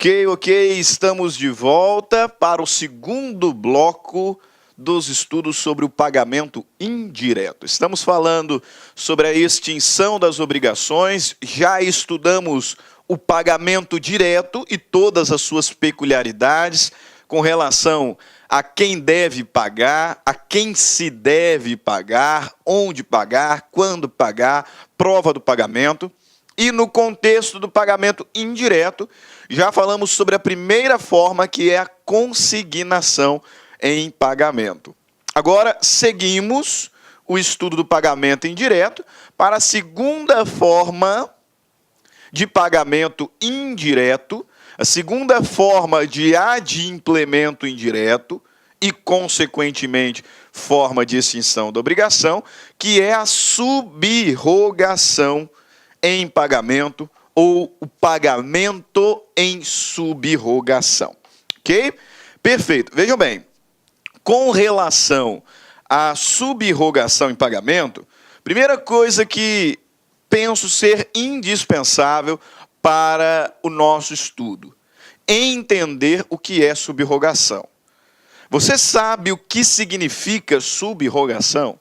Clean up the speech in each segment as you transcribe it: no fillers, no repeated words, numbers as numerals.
Ok, estamos de volta para o segundo bloco dos estudos sobre o pagamento indireto. Estamos falando sobre a extinção das obrigações, já estudamos o pagamento direto e todas as suas peculiaridades com relação a quem deve pagar, a quem se deve pagar, onde pagar, quando pagar, prova do pagamento. E no contexto do pagamento indireto, já falamos sobre a primeira forma, que é a consignação em pagamento. Agora, seguimos o estudo do pagamento indireto para a segunda forma de pagamento indireto, a segunda forma de adimplemento indireto e, consequentemente, forma de extinção da obrigação, que é a subrogação em pagamento ou o pagamento em subrogação. Ok? Perfeito. Vejam bem, com relação à subrogação em pagamento, primeira coisa que penso ser indispensável para o nosso estudo, entender o que é subrogação. Você sabe o que significa subrogação?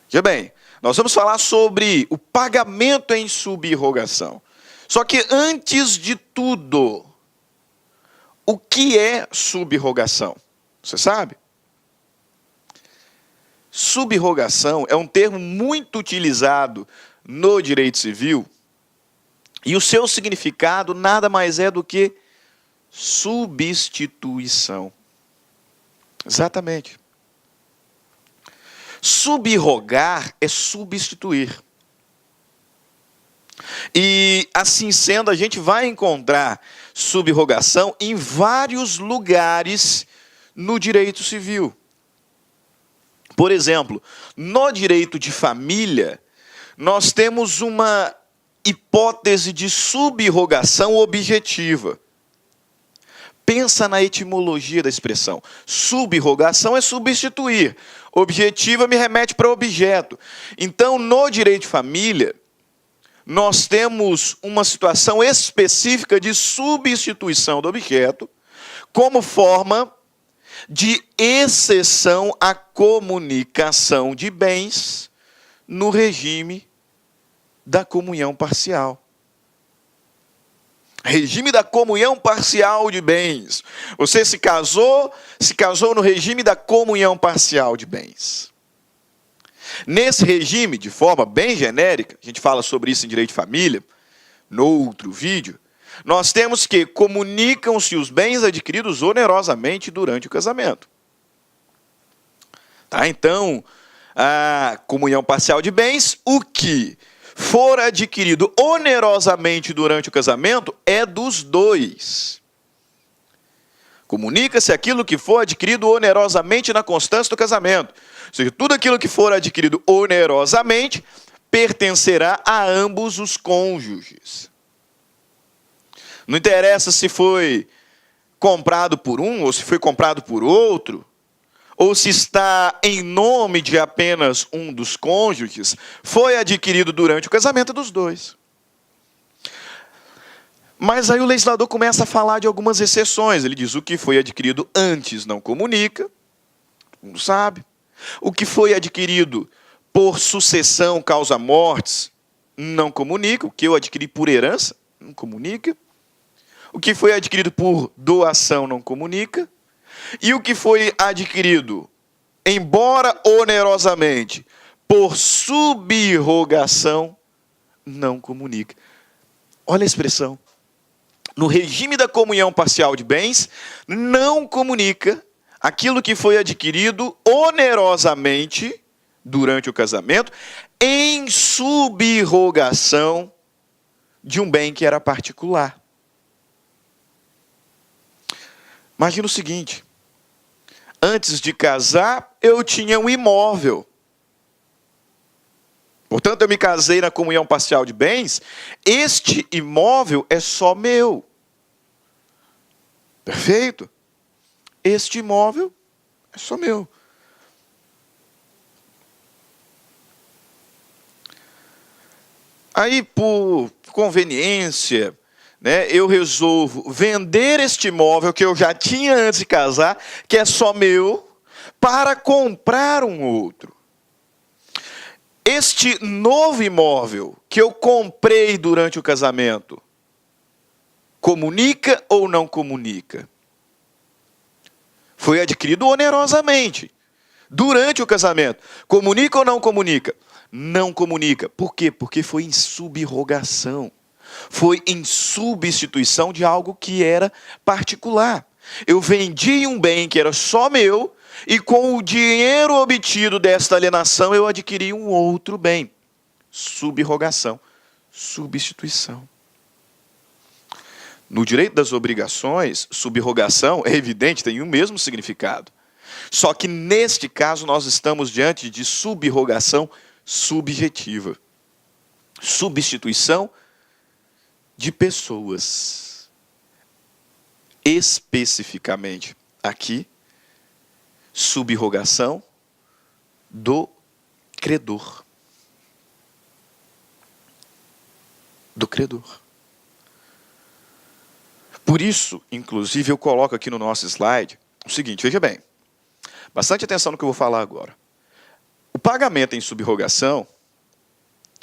Veja bem, nós vamos falar sobre o pagamento em subrogação. Só que antes de tudo, o que é subrogação? Você sabe? Subrogação é um termo muito utilizado no direito civil e o seu significado nada mais é do que substituição. Exatamente. Subrogar é substituir. E assim sendo, a gente vai encontrar subrogação em vários lugares no direito civil. Por exemplo, no direito de família, nós temos uma hipótese de subrogação objetiva. Pensa na etimologia da expressão. Subrogação é substituir. Objetiva me remete para objeto. Então, no direito de família, nós temos uma situação específica de substituição do objeto como forma de exceção à comunicação de bens no regime da comunhão parcial. Regime da comunhão parcial de bens. Você se casou no regime da comunhão parcial de bens. Nesse regime, de forma bem genérica, a gente fala sobre isso em direito de família, no outro vídeo, nós temos que comunicam-se os bens adquiridos onerosamente durante o casamento. Tá? Então, a comunhão parcial de bens, o que for adquirido onerosamente durante o casamento é dos dois. Comunica-se aquilo que for adquirido onerosamente na constância do casamento. Ou seja, tudo aquilo que for adquirido onerosamente pertencerá a ambos os cônjuges. Não interessa se foi comprado por um ou se foi comprado por outro, ou se está em nome de apenas um dos cônjuges, foi adquirido durante o casamento dos dois. Mas aí o legislador começa a falar de algumas exceções. Ele diz: o que foi adquirido antes não comunica, todo mundo sabe. O que foi adquirido por sucessão, causa mortes, não comunica. O que eu adquiri por herança, não comunica. O que foi adquirido por doação, não comunica. E o que foi adquirido, embora onerosamente, por subrogação, não comunica. Olha a expressão. No regime da comunhão parcial de bens, não comunica aquilo que foi adquirido onerosamente durante o casamento, em subrogação de um bem que era particular. Imagina o seguinte: antes de casar, eu tinha um imóvel. Portanto, eu me casei na comunhão parcial de bens, este imóvel é só meu. Perfeito? Este imóvel é só meu. Aí, por conveniência, né, eu resolvo vender este imóvel que eu já tinha antes de casar, que é só meu, para comprar um outro. Este novo imóvel que eu comprei durante o casamento, comunica ou não comunica? Foi adquirido onerosamente, durante o casamento. Comunica ou não comunica? Não comunica. Por quê? Porque foi em subrogação. Foi em substituição de algo que era particular. Eu vendi um bem que era só meu, e com o dinheiro obtido desta alienação, eu adquiri um outro bem. Subrogação, substituição. No direito das obrigações, subrogação, é evidente, tem o mesmo significado. Só que neste caso nós estamos diante de subrogação subjetiva. Substituição de pessoas. Especificamente aqui, subrogação do credor. Do credor. Por isso, inclusive, eu coloco aqui no nosso slide o seguinte, veja bem, bastante atenção no que eu vou falar agora. O pagamento em subrogação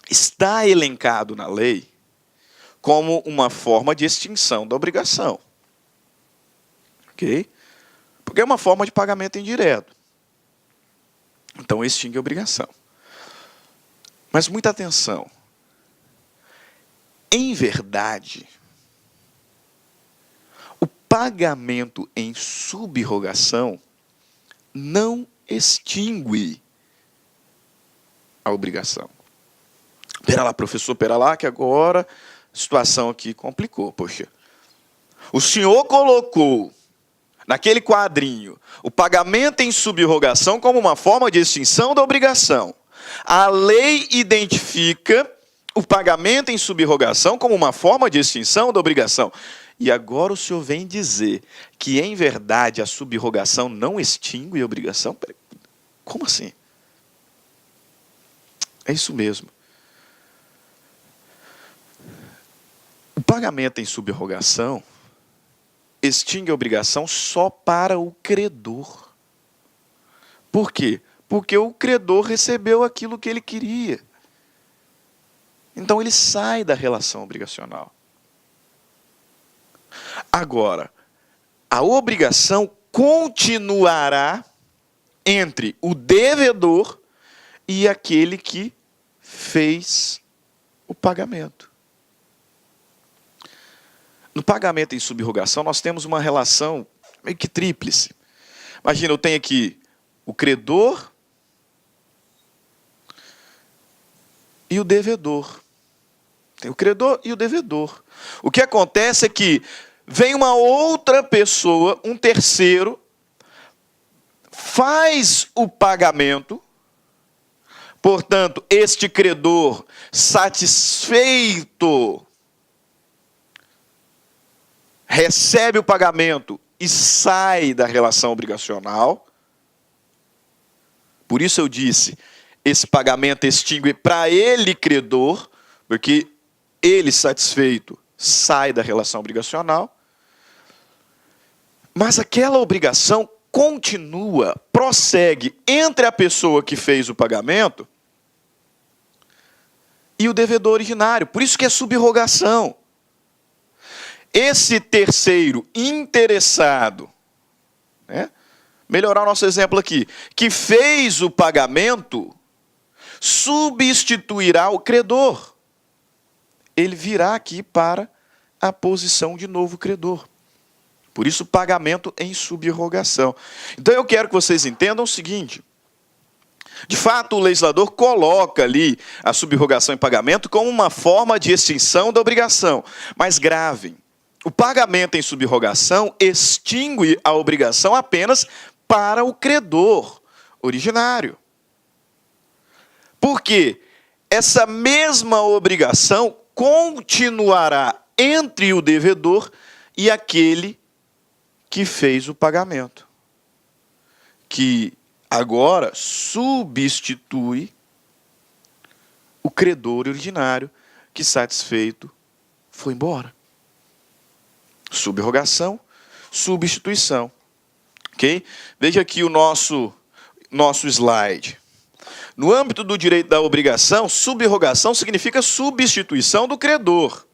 está elencado na lei como uma forma de extinção da obrigação. Ok? Porque é uma forma de pagamento indireto. Então, extingue a obrigação. Mas muita atenção. Em verdade, o pagamento em subrogação não extingue a obrigação. Pera lá, professor, pera lá, que agora a situação aqui complicou. Poxa, o senhor colocou naquele quadrinho o pagamento em subrogação como uma forma de extinção da obrigação. A lei identifica o pagamento em subrogação como uma forma de extinção da obrigação. E agora o senhor vem dizer que, em verdade, a subrogação não extingue a obrigação? Como assim? É isso mesmo. O pagamento em subrogação extingue a obrigação só para o credor. Por quê? Porque o credor recebeu aquilo que ele queria. Então ele sai da relação obrigacional. Agora, a obrigação continuará entre o devedor e aquele que fez o pagamento. No pagamento em subrogação, nós temos uma relação meio que tríplice. Imagina, eu tenho aqui o credor e o devedor. Tem o credor e o devedor. O que acontece é que vem uma outra pessoa, um terceiro, faz o pagamento. Portanto, este credor satisfeito recebe o pagamento e sai da relação obrigacional. Por isso eu disse, esse pagamento extingue para ele, credor, porque ele satisfeito sai da relação obrigacional. Mas aquela obrigação continua, prossegue entre a pessoa que fez o pagamento e o devedor originário. Por isso que é subrogação. Esse terceiro interessado, né, melhorar o nosso exemplo aqui, que fez o pagamento, substituirá o credor. Ele virá aqui para a posição de novo credor. Por isso, pagamento em subrogação. Então, eu quero que vocês entendam o seguinte. De fato, o legislador coloca ali a subrogação em pagamento como uma forma de extinção da obrigação. Mas gravem, o pagamento em subrogação extingue a obrigação apenas para o credor originário. Porque essa mesma obrigação continuará entre o devedor e aquele que fez o pagamento, que agora substitui o credor originário, que, satisfeito, foi embora. Subrogação, substituição. Ok? Veja aqui o nosso slide. No âmbito do direito da obrigação, subrogação significa substituição do credor,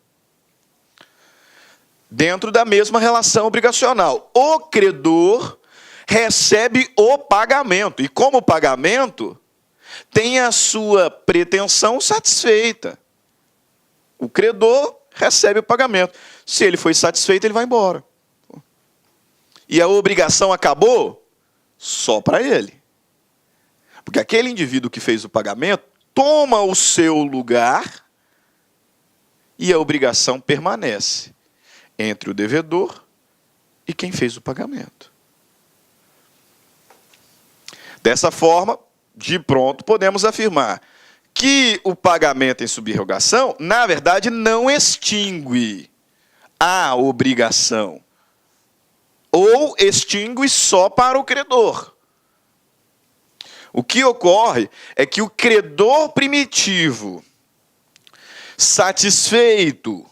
dentro da mesma relação obrigacional. O credor recebe o pagamento, e como pagamento, tem a sua pretensão satisfeita. O credor recebe o pagamento. Se ele foi satisfeito, ele vai embora. E a obrigação acabou só para ele. Porque aquele indivíduo que fez o pagamento toma o seu lugar e a obrigação permanece entre o devedor e quem fez o pagamento. Dessa forma, de pronto, podemos afirmar que o pagamento em subrogação, na verdade, não extingue a obrigação, ou extingue só para o credor. O que ocorre é que o credor primitivo, satisfeito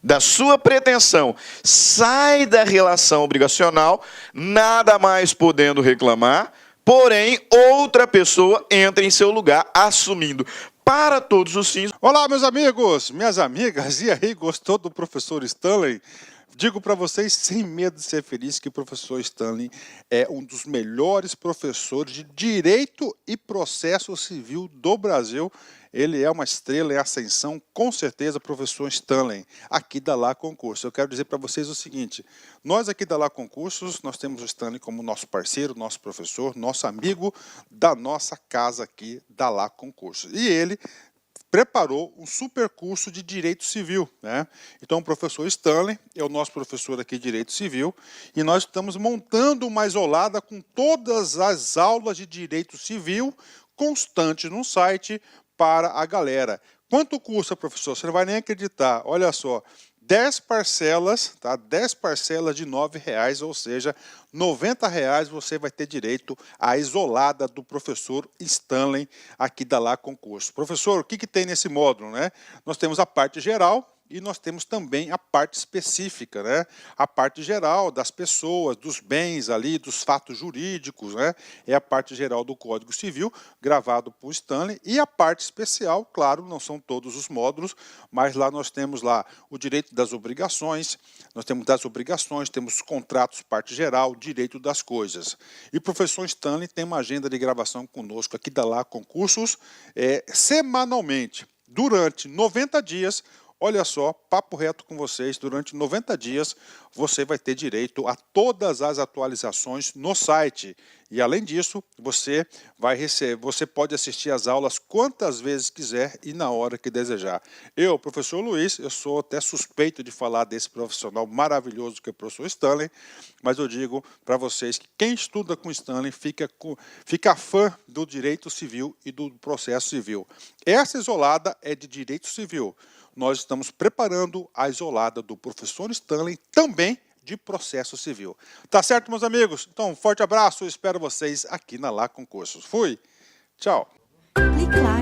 da sua pretensão, sai da relação obrigacional, nada mais podendo reclamar, porém, outra pessoa entra em seu lugar, assumindo para todos os fins. Olá, meus amigos, minhas amigas, e aí, gostou do professor Stanley? Digo para vocês, sem medo de ser feliz, que o professor Stanley é um dos melhores professores de Direito e Processo Civil do Brasil. Ele é uma estrela em ascensão, com certeza, professor Stanley, aqui da Lá Concursos. Eu quero dizer para vocês o seguinte, nós aqui da Lá Concursos, nós temos o Stanley como nosso parceiro, nosso professor, nosso amigo da nossa casa aqui da Lá Concursos. E ele preparou um super curso de Direito Civil, né? Então, o professor Stanley é o nosso professor aqui de Direito Civil e nós estamos montando uma isolada com todas as aulas de Direito Civil constante no site para a galera. Quanto custa, professor? Você não vai nem acreditar. Olha só, 10 parcelas, tá? 10 parcelas de R$ 9,00, ou seja, R$ 90,00 você vai ter direito à isolada do professor Stanley aqui da Lá Concurso. Professor, o que tem nesse módulo, né? Nós temos a parte geral e nós temos também a parte específica, né? A parte geral das pessoas, dos bens ali, dos fatos jurídicos, né? É a parte geral do Código Civil, gravado por Stanley, e a parte especial, claro, não são todos os módulos, mas lá nós temos lá o direito das obrigações, nós temos das obrigações, temos contratos, parte geral, direito das coisas. E o professor Stanley tem uma agenda de gravação conosco aqui da Lá Concursos, semanalmente, durante 90 dias. Olha só, papo reto com vocês, durante 90 dias você vai ter direito a todas as atualizações no site. E além disso, você pode assistir às aulas quantas vezes quiser e na hora que desejar. Eu, professor Luiz, eu sou até suspeito de falar desse profissional maravilhoso que é o professor Stanley, mas eu digo para vocês que quem estuda com Stanley fica fã do direito civil e do processo civil. Essa isolada é de direito civil. Nós estamos preparando a isolada do professor Stanley também de processo civil. Tá certo, meus amigos? Então, um forte abraço, espero vocês aqui na Lá Concursos. Fui, tchau. Clique lá.